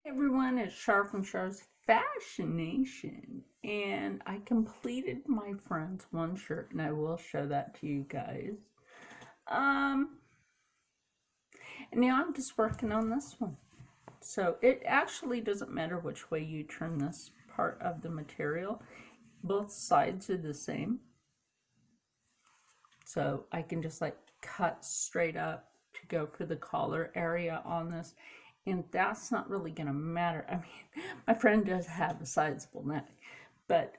Hey everyone, it's Char from Char's Fashion Nation, and I completed my friend's one shirt, and I will show that to you guys. Um, and now I'm just working on this one. So it actually doesn't matter which way you turn this part of the material. Both sides are the same. So I can just like cut straight up to go for the collar area on this. And that's not really gonna matter. I mean, my friend does have a sizable neck, but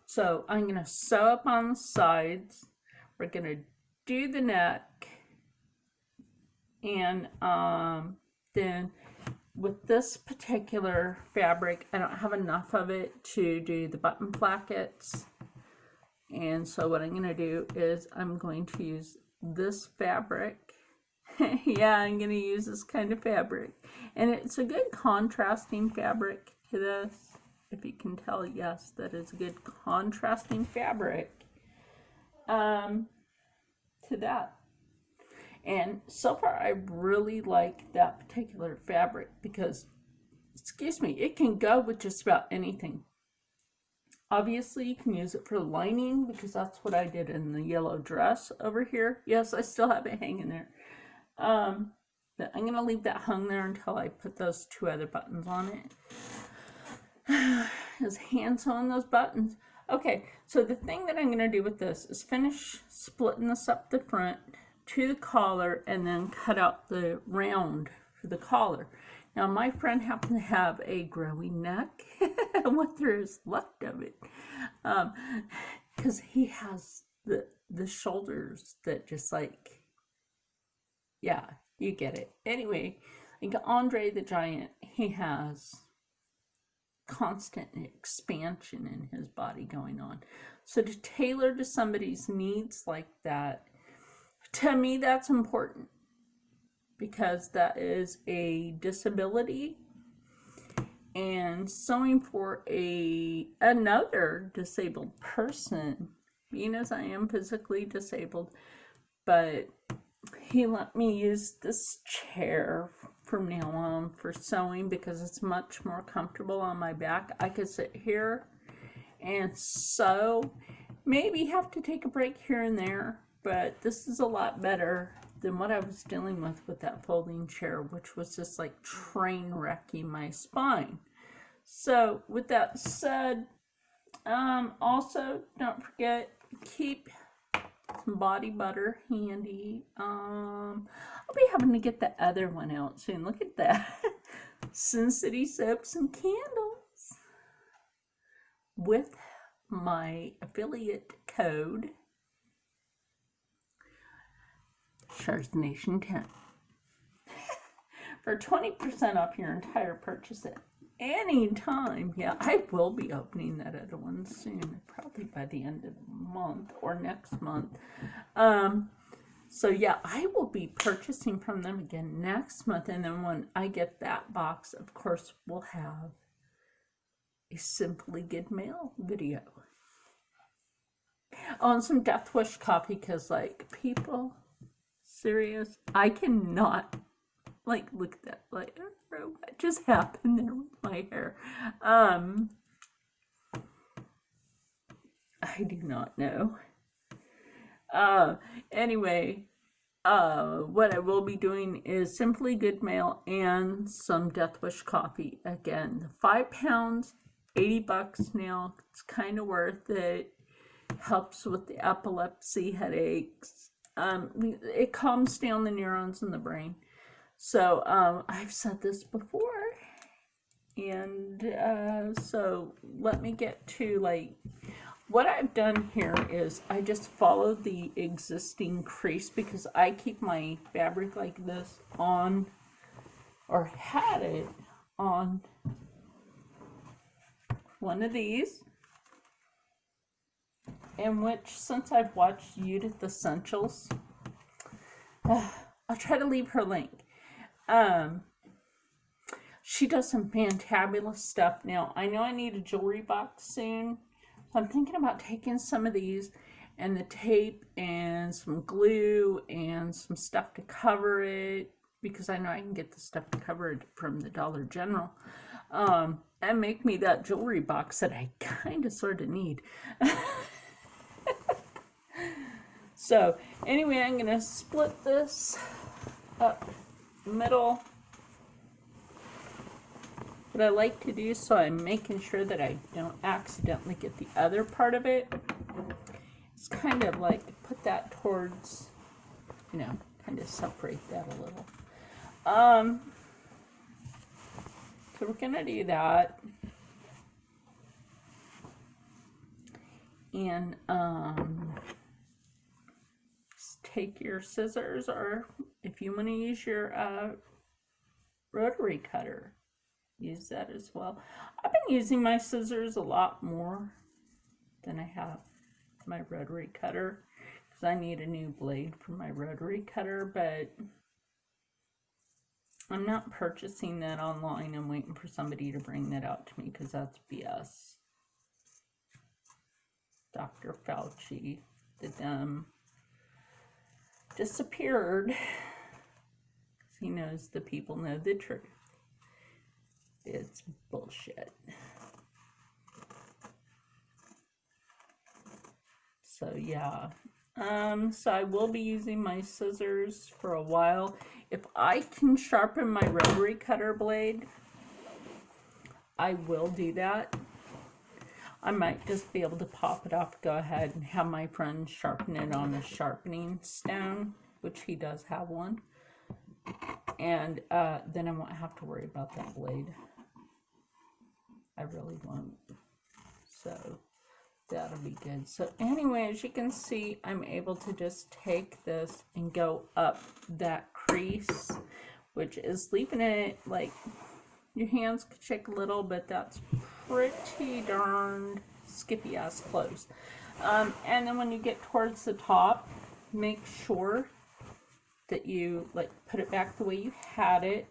so I'm gonna sew up on the sides. We're gonna do the neck, and then with this particular fabric, I don't have enough of it to do the button plackets. And so what I'm gonna do is I'm going to use this fabric. Yeah, I'm going to use this kind of fabric. And it's a good contrasting fabric to this. If you can tell, yes, that is a good contrasting fabric to that. And so far, I really like that particular fabric because, excuse me, it can go with just about anything. Obviously, you can use it for lining because that's what I did in the yellow dress over here. Yes, I still have it hanging there. But I'm going to leave that hung there until I put those two other buttons on it. His hands on those buttons. Okay, so the thing that I'm going to do with this is finish splitting this up the front to the collar and then cut out the round for the collar. Now, my friend happened to have a growing neck, what there is left of it, because he has the shoulders that just like, yeah, you get it. Anyway, like Andre the Giant, he has constant expansion in his body going on. So to tailor to somebody's needs like that, to me, that's important because that is a disability. And sewing for another disabled person, being as I am physically disabled, but he let me use this chair from now on for sewing because it's much more comfortable on my back. I could sit here and sew, maybe have to take a break here and there, but this is a lot better than what I was dealing with that folding chair, which was just like train wrecking my spine. So with that said, also don't forget, keep some body butter handy. I'll be having to get the other one out soon. Look at that. Sin City soaps and candles with my affiliate code Char's Nation 10 for 20% off your entire purchase at any time. Yeah, I will be opening that other one soon, probably by the end of the month or next month. So yeah, I will be purchasing from them again next month, and then when I get that box, of course, we'll have a Simply Good Mail video. Oh, and some Death Wish coffee, because like, people, serious, I cannot, like, look at that, like, what just happened there with my hair? I do not know. Anyway, what I will be doing is Simply Good Mail and some Death Wish coffee. Again, 5 pounds, $80 now. It's kind of worth it. Helps with the epilepsy, headaches. It calms down the neurons in the brain. So I've said this before, and so let me get to like what I've done here is I just followed the existing crease because I keep my fabric like this on, or had it on one of these, in which, since I've watched Judith Essentials, I'll try to leave her link. She does some fantabulous stuff. Now, I know I need a jewelry box soon, so I'm thinking about taking some of these and the tape and some glue and some stuff to cover it, because I know I can get the stuff covered from the Dollar General, and make me that jewelry box that I kind of sort of need. So anyway, I'm going to split this up middle. What I like to do, so I'm making sure that I don't accidentally get the other part of it, it's kind of like put that towards, you know, kind of separate that a little. So we're gonna do that, and just take your scissors, or if you want to use your rotary cutter, use that as well. I've been using my scissors a lot more than I have my rotary cutter, because I need a new blade for my rotary cutter, but I'm not purchasing that online and waiting for somebody to bring that out to me, because that's BS. Dr. Fauci, the disappeared, because he knows the people know the truth. It's bullshit. So yeah, so I will be using my scissors for a while. If I can sharpen my rotary cutter blade, I will do that. I might just be able to pop it off, go ahead and have my friend sharpen it on a sharpening stone, which he does have one. And then I won't have to worry about that blade. I really won't. So that'll be good. So anyway, as you can see, I'm able to just take this and go up that crease, which is leaving it like your hands could shake a little, but that's pretty darn skippy ass close. And then when you get towards the top, make sure that you like put it back the way you had it.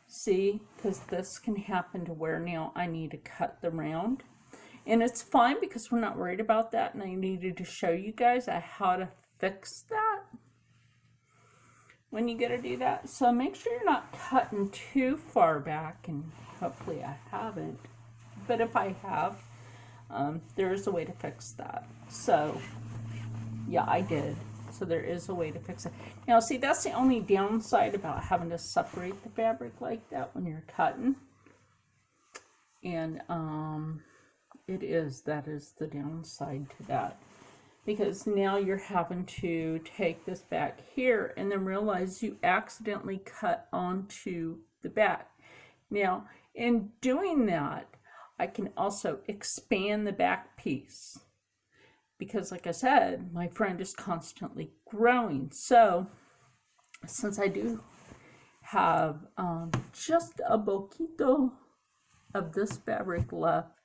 See, because this can happen to where now I need to cut the round. And it's fine because we're not worried about that, and I needed to show you guys how to fix that when you get to do that. So make sure you're not cutting too far back, and hopefully I haven't. But if I have, there is a way to fix that. So yeah, I did. So there is a way to fix it. Now see, that's the only downside about having to separate the fabric like that when you're cutting. And that is the downside to that. Because now you're having to take this back here and then realize you accidentally cut onto the back. Now, in doing that, I can also expand the back piece. Because like I said, my friend is constantly growing. So since I do have just a poquito of this fabric left,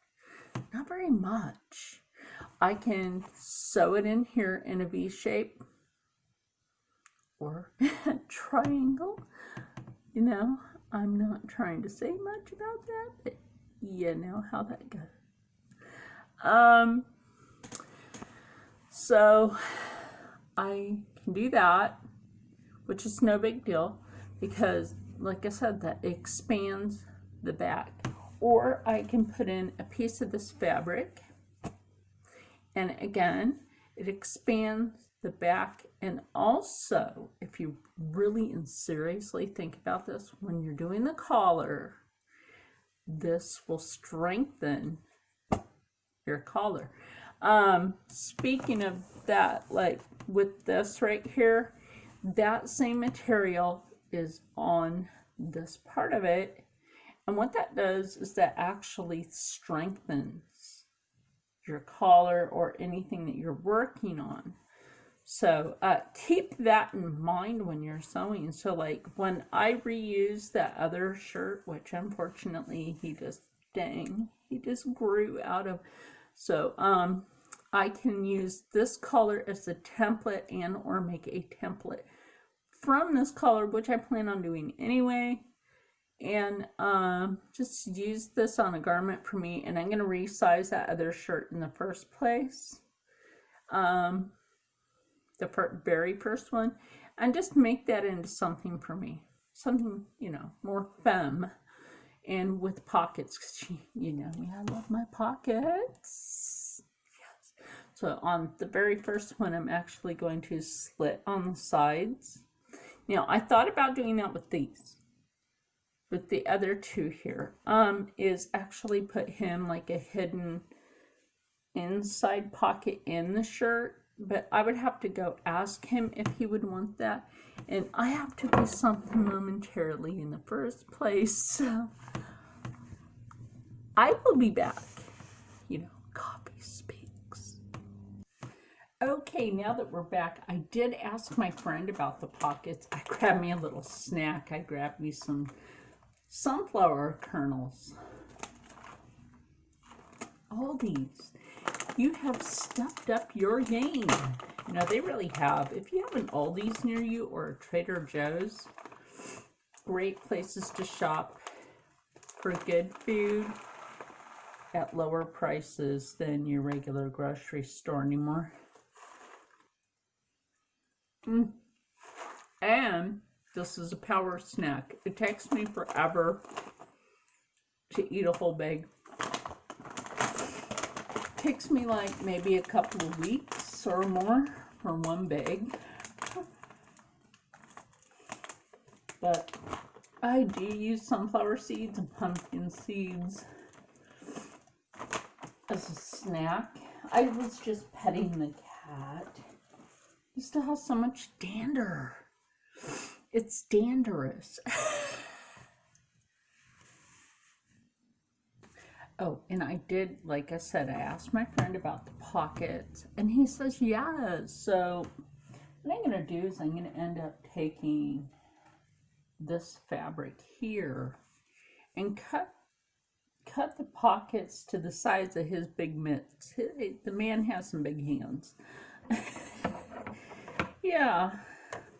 not very much, I can sew it in here in a V shape or a triangle. You know, I'm not trying to say much about that, but you know how that goes. So I can do that, which is no big deal because, like I said, that expands the back. Or I can put in a piece of this fabric, and again, it expands the back. And also, if you really and seriously think about this, when you're doing the collar, this will strengthen your collar. Speaking of that, like with this right here, that same material is on this part of it. And what that does is that actually strengthens your collar or anything that you're working on. So keep that in mind when you're sewing. So like when I reuse that other shirt, which unfortunately he just grew out of. So I can use this color as a template and or make a template from this color, which I plan on doing anyway. And just use this on a garment for me, and I'm going to resize that other shirt in the first place, the very first one, and just make that into something for me. Something, you know, more femme and with pockets. 'Cause you know me, I love my pockets. Yes. So on the very first one, I'm actually going to slit on the sides. Now, I thought about doing that with these. But the other two here, is actually put him like a hidden inside pocket in the shirt. But I would have to go ask him if he would want that. And I have to do something momentarily in the first place. So I will be back. You know, copy speaks. Okay, now that we're back, I did ask my friend about the pockets. I grabbed me a little snack. I grabbed me some sunflower kernels. Aldi's, you have stepped up your game. You know, they really have. If you have an Aldi's near you or a Trader Joe's, great places to shop for good food at lower prices than your regular grocery store anymore. And this is a power snack. It takes me forever to eat a whole bag. It takes me like maybe a couple of weeks or more for one bag. But I do use sunflower seeds and pumpkin seeds as a snack. I was just petting the cat. He still has so much dander. It's dangerous. Oh, and I did, like I said, I asked my friend about the pockets, and he says yes. So what I'm going to do is I'm going to end up taking this fabric here and cut the pockets to the size of his big mitts. The man has some big hands. Yeah.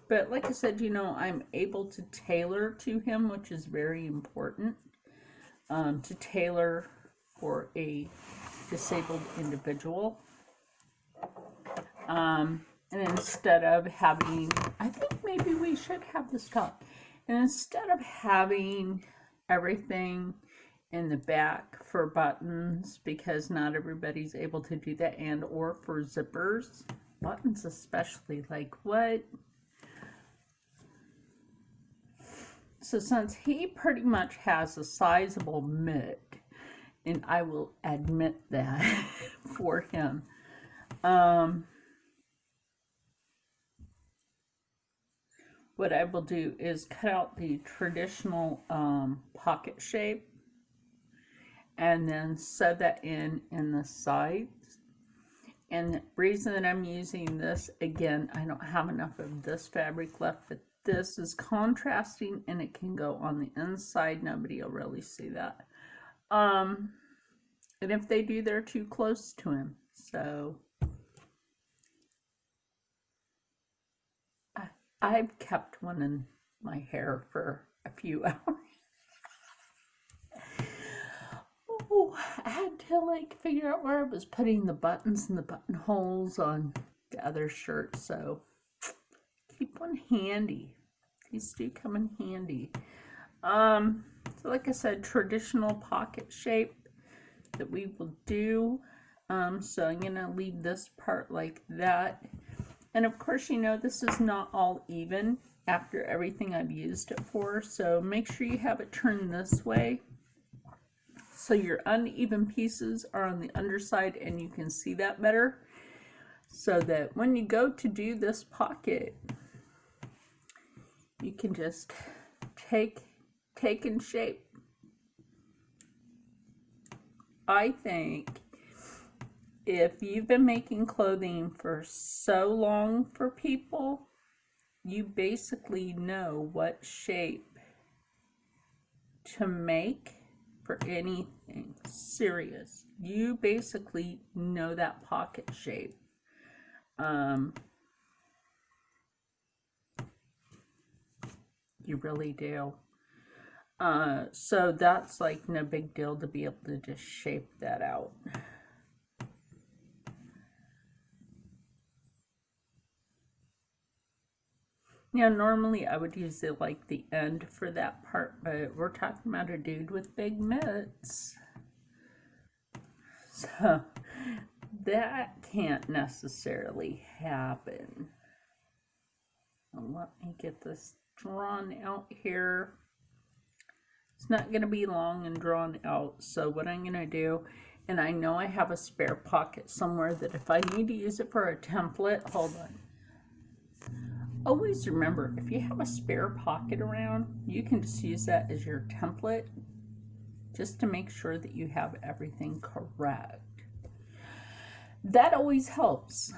But like I said, you know, I'm able to tailor to him, which is very important, to tailor for a disabled individual. And instead of having, I think maybe we should have this talk. And instead of having everything in the back for buttons, because not everybody's able to do that, and or for zippers, buttons especially, like what? So since he pretty much has a sizable mitt, and I will admit that for him, what I will do is cut out the traditional pocket shape and then sew that in the sides. And the reason that I'm using this, again, I don't have enough of this fabric left, but this is contrasting and it can go on the inside. Nobody will really see that. And if they do, they're too close to him. So I've kept one in my hair for a few hours. Oh, I had to like figure out where I was putting the buttons and the buttonholes on the other shirt. So keep one handy. These do come in handy. So like I said, traditional pocket shape that we will do. So I'm gonna leave this part like that. And of course, you know, this is not all even after everything I've used it for. So make sure you have it turned this way, so your uneven pieces are on the underside and you can see that better. So that when you go to do this pocket, you can just take and shape. I think if you've been making clothing for so long for people, you basically know what shape to make for anything serious. You basically know that pocket shape. You really do. So that's like no big deal to be able to just shape that out. Now, normally I would use it like the end for that part, but we're talking about a dude with big mitts. So that can't necessarily happen. Let me get this drawn out here. It's not going to be long and drawn out. So what I'm going to do, and I know I have a spare pocket somewhere that if I need to use it for a template, hold on. Always remember, if you have a spare pocket around, you can just use that as your template just to make sure that you have everything correct. That always helps.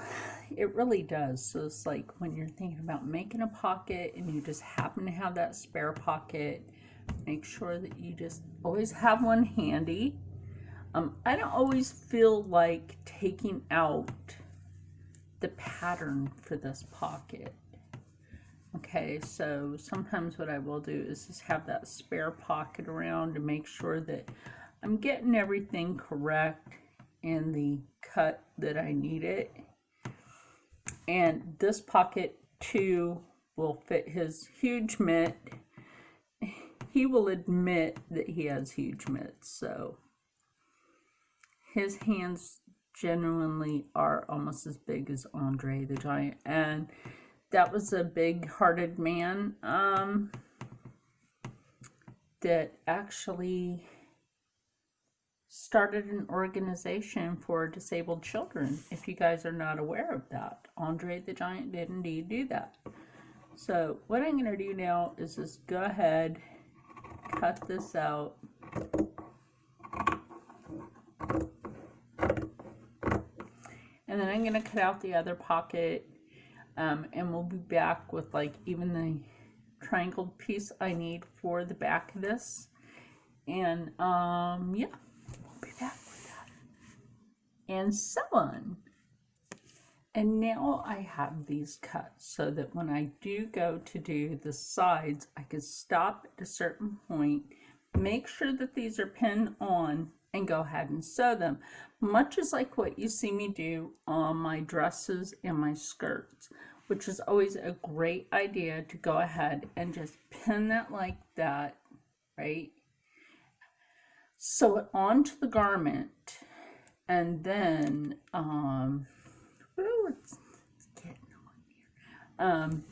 It really does. So it's like when you're thinking about making a pocket and you just happen to have that spare pocket, make sure that you just always have one handy. I don't always feel like taking out the pattern for this pocket. Okay, so sometimes what I will do is just have that spare pocket around to make sure that I'm getting everything correct in the cut that I need it. And this pocket too will fit his huge mitt. He will admit that he has huge mitts, so his hands genuinely are almost as big as Andre the Giant, and that was a big-hearted man that actually started an organization for disabled children. If you guys are not aware of that, Andre the Giant did indeed do that. So what I'm going to do now is just go ahead, cut this out. And then I'm going to cut out the other pocket. And we'll be back with like even the triangled piece I need for the back of this. And yeah, we'll be back with that. And so on. And now I have these cut so that when I do go to do the sides, I can stop at a certain point, make sure that these are pinned on, and go ahead and sew them. Much as like what you see me do on my dresses and my skirts, which is always a great idea to go ahead and just pin that like that, right? Sew it onto the garment, and then, it's getting on here.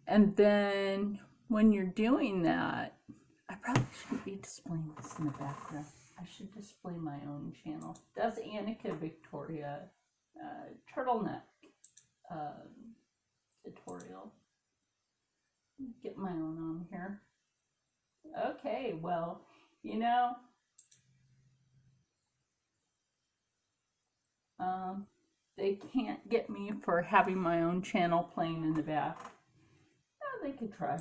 And then when you're doing that, I probably shouldn't be displaying this in the background. I should display my own channel. That's Annika Victoria turtleneck tutorial. Get my own on here. Okay, well, you know, they can't get me for having my own channel playing in the back. Oh, they could try.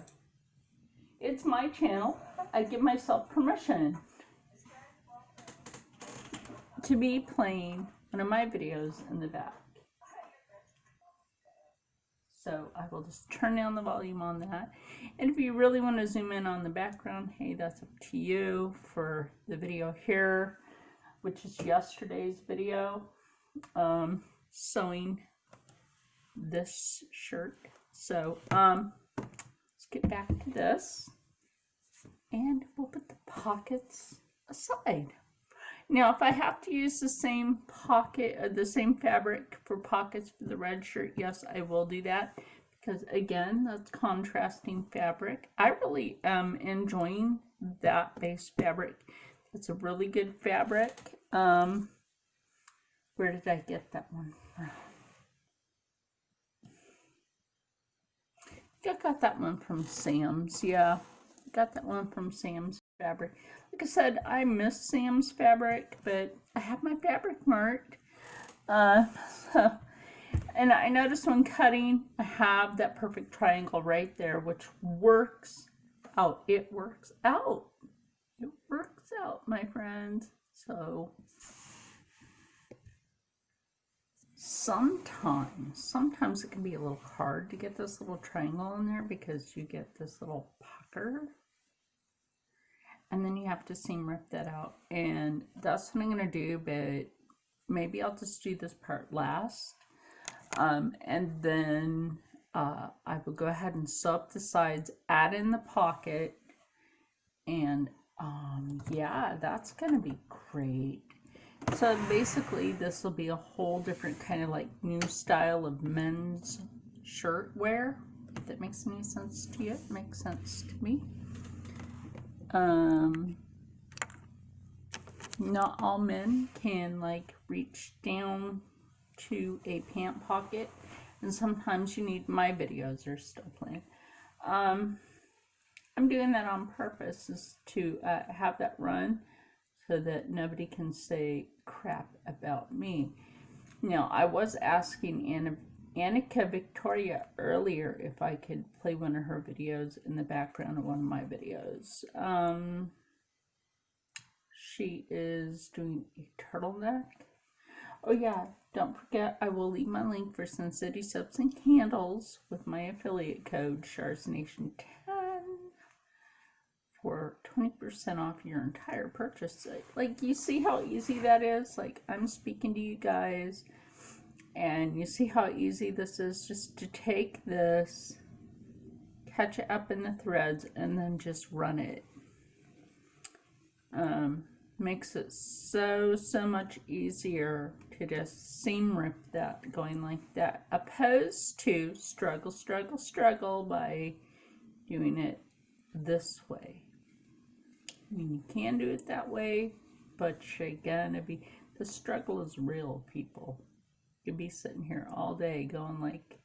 It's my channel. I give myself permission to be playing one of my videos in the back. So I will just turn down the volume on that. And if you really want to zoom in on the background, hey, that's up to you. For the video here, which is yesterday's video, sewing this shirt. So let's get back to this, and we'll put the pockets aside. Now, if I have to use the same pocket, the same fabric for pockets for the red shirt, yes, I will do that, because again, that's contrasting fabric. I really am enjoying that base fabric. It's a really good fabric. Where did I get that one from? I got that one from Sam's. Yeah, got that one from Sam's fabric. Like I said, I miss Sam's fabric, but I have my fabric marked. And I noticed when cutting, I have that perfect triangle right there, which works out. It works out. It works out, my friends. So sometimes it can be a little hard to get this little triangle in there because you get this little pucker. And then you have to seam rip that out. And that's what I'm going to do, but maybe I'll just do this part last. And then I will go ahead and sew up the sides, add in the pocket, and yeah, that's gonna be great. So basically this will be a whole different kind of like new style of men's shirt wear. If that makes any sense to you, it makes sense to me. Not all men can like reach down to a pant pocket, and sometimes you need, my videos are still playing. I'm doing that on purpose, is to have that run so that nobody can say crap about me. Now, I was asking Annika Victoria earlier if I could play one of her videos in the background of one of my videos. She is doing a turtleneck. Oh yeah, don't forget, I will leave my link for Sin City Soaps and Candles with my affiliate code SharsNation10 for 20% off your entire purchase. Like, you see how easy that is? Like, I'm speaking to you guys, and you see how easy this is, just to take this, catch it up in the threads, and then just run it. Makes it so much easier to just seam rip that going like that, opposed to struggle by doing it this way. I mean, you can do it that way, but you're gonna be, the struggle is real, people. You could be sitting here all day going like,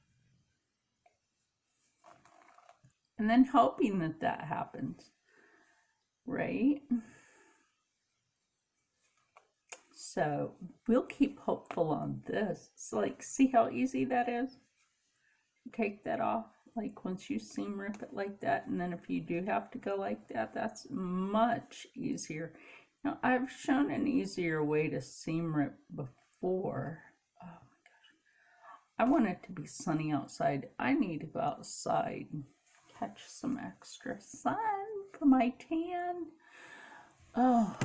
and then hoping that that happens, right? So we'll keep hopeful on this. It's like, see how easy that is? Take that off, like once you seam rip it like that, and then if you do have to go like that, that's much easier. Now, I've shown an easier way to seam rip before. Oh my gosh. I want it to be sunny outside. I need to go outside and catch some extra sun for my tan. Oh.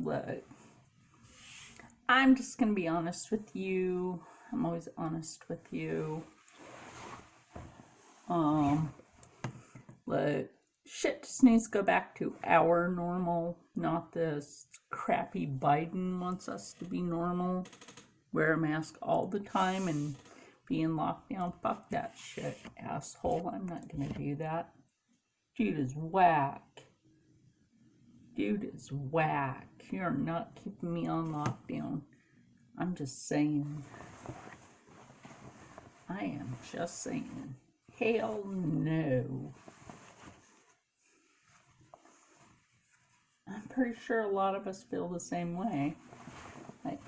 Look, I'm just gonna be honest with you. I'm always honest with you. Look, shit just needs to go back to our normal, not this crappy Biden wants us to be normal. Wear a mask all the time and be in lockdown. Fuck that shit, asshole. I'm not gonna do that. Dude is whack. Dude is whack. You're not keeping me on lockdown. I'm just saying. I am just saying. Hell no. I'm pretty sure a lot of us feel the same way. Like,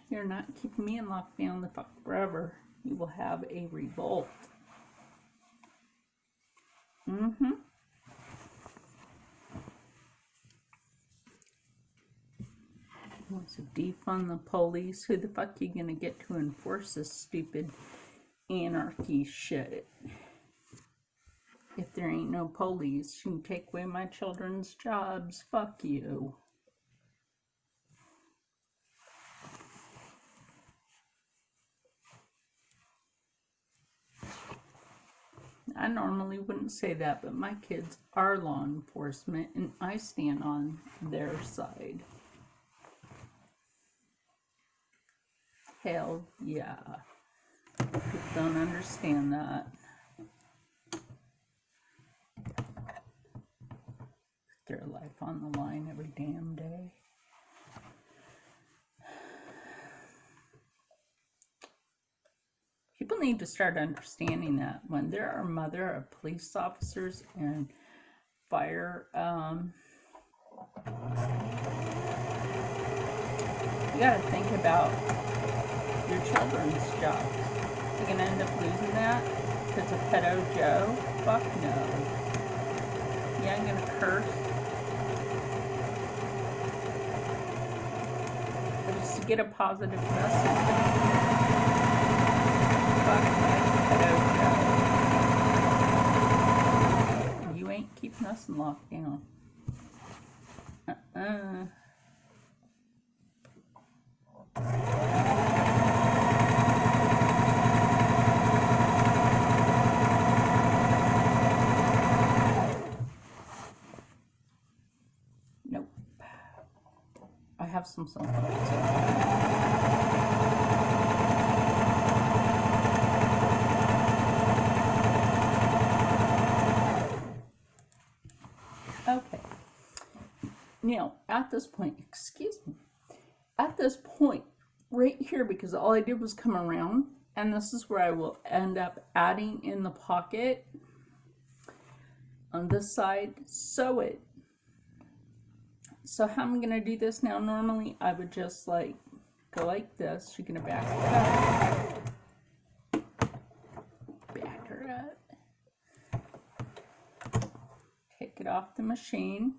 you're not keeping me in lockdown the fuck forever. You will have a revolt. Wants to defund the police. Who the fuck you gonna get to enforce this stupid anarchy shit? If there ain't no police, you can take away my children's jobs. Fuck you. I normally wouldn't say that, but my kids are law enforcement, and I stand on their side. Hell yeah. People don't understand that. Put their life on the line every damn day. People need to start understanding that when there are mother of police officers and fire, you gotta think about your children's jobs. You're gonna end up losing that because of pedo Joe? Fuck no. Yeah, I'm gonna curse. But just to get a positive message. Fuck that pedo Joe. You ain't keeping us in lockdown. I have some pizza. Okay. Now, at this point, excuse me, at this point, right here, because all I did was come around, and this is where I will end up adding in the pocket on this side, sew it. So how I'm going to do this now, normally I would just like go like this. You're going to back it up. Back her up. Take it off the machine.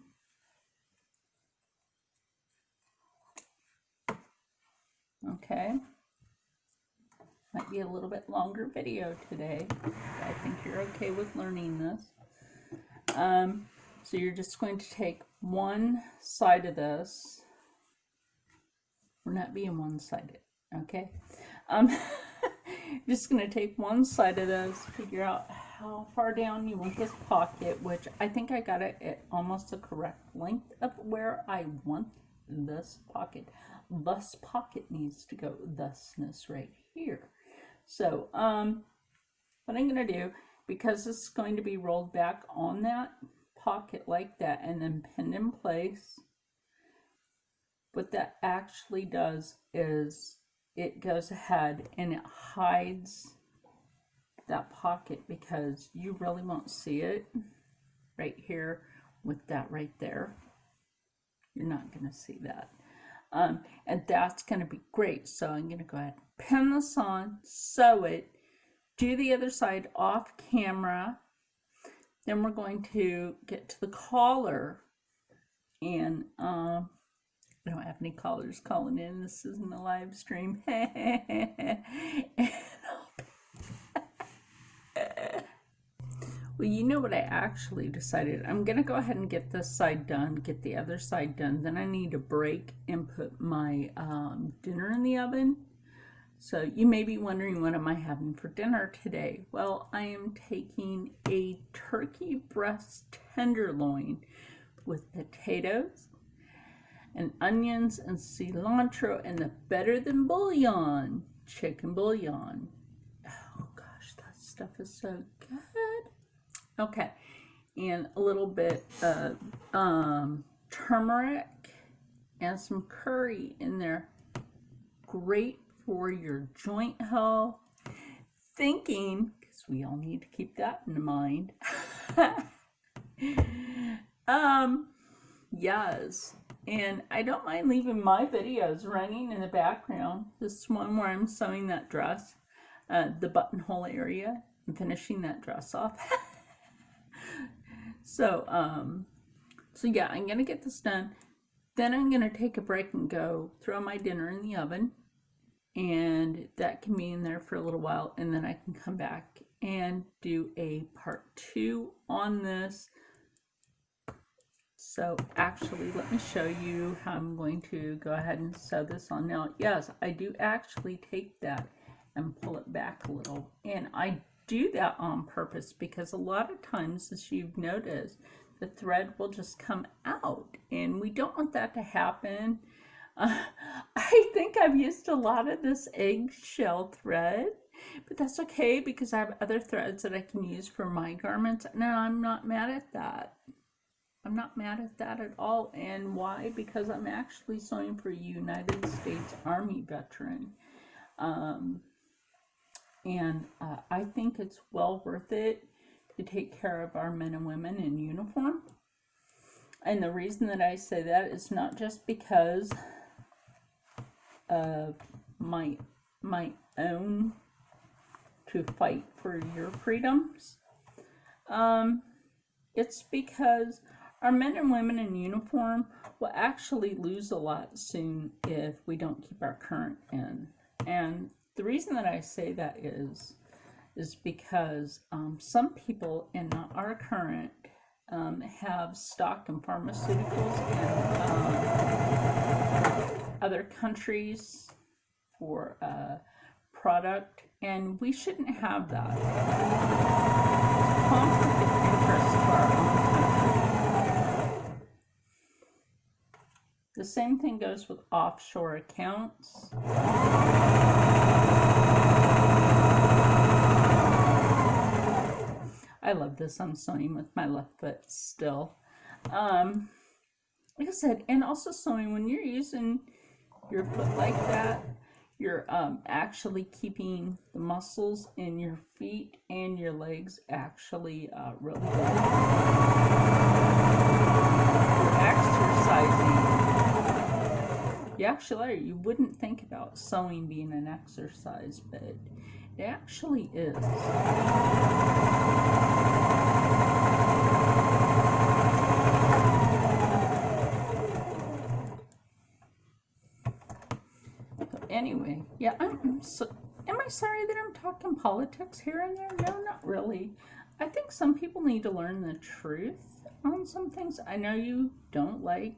Okay. Might be a little bit longer video today. I think you're okay with learning this. So you're just going to take one side of this. We're not being one-sided, okay? Just going to take one side of this, figure out how far down you want this pocket, which I think I got it at almost the correct length of where I want this pocket. This pocket needs to go thusness right here. So what I'm going to do, because this is going to be rolled back on that pocket like that and then pinned in place, what that actually does is it goes ahead and it hides that pocket, because you really won't see it right here with that right there. You're not going to see that. And that's going to be great. So I'm going to go ahead and pin this on, sew it, do the other side off camera. Then we're going to get to the collar, and I don't have any callers calling in. This isn't a live stream. Well, you know what I actually decided? I'm going to go ahead and get this side done, get the other side done. Then I need a break and put my dinner in the oven. So you may be wondering, what am I having for dinner today? Well, I am taking a turkey breast tenderloin with potatoes and onions and cilantro and the Better Than Bouillon chicken bouillon. Oh gosh, that stuff is so good. Okay, and a little bit of turmeric and some curry in there. Great for your joint health. Thinking, because we all need to keep that in mind. Yes, and I don't mind leaving my videos running in the background. This one where I'm sewing that dress, the buttonhole area, and finishing that dress off. So yeah, I'm gonna get this done. Then I'm gonna take a break and go throw my dinner in the oven, and that can be in there for a little while, and then I can come back and do a part 2 on this. So actually, let me show you how I'm going to go ahead and sew this on. Now, yes, I do actually take that and pull it back a little, and I do that on purpose because a lot of times, as you've noticed, the thread will just come out, and we don't want that to happen. I think I've used a lot of this eggshell thread, but that's okay because I have other threads that I can use for my garments. Now, I'm not mad at that. I'm not mad at that at all. And why? Because I'm actually sewing for a United States Army veteran. I think it's well worth it to take care of our men and women in uniform. And the reason that I say that is not just because of my own to fight for your freedoms. It's because our men and women in uniform will actually lose a lot soon if we don't keep our current in. And the reason that I say that is because some people in our current have stock in pharmaceuticals in other countries for product, and we shouldn't have that. It's conflict of interest for our own country. The same thing goes with offshore accounts. I love this. I'm sewing with my left foot still. Like I said, and also sewing when you're using your foot like that, you're actually keeping the muscles in your feet and your legs actually really good. You're exercising. You actually are. You wouldn't think about sewing being an exercise, but it actually is. Anyway, yeah, am I sorry that I'm talking politics here and there? No, not really. I think some people need to learn the truth on some things. I know you don't like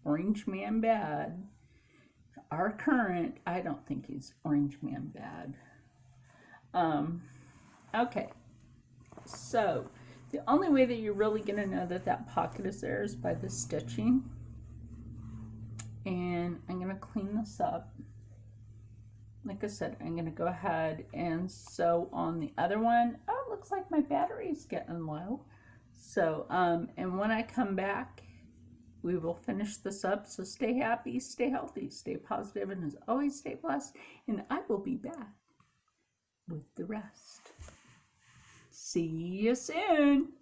Orange Man bad. Our current, I don't think he's Orange Man bad. Okay, so the only way that you're really going to know that that pocket is there is by the stitching. And I'm going to clean this up. Like I said, I'm going to go ahead and sew on the other one. Oh, it looks like my battery's getting low. So, and when I come back, we will finish this up. So stay happy, stay healthy, stay positive, and as always, stay blessed. And I will be back with the rest. See you soon.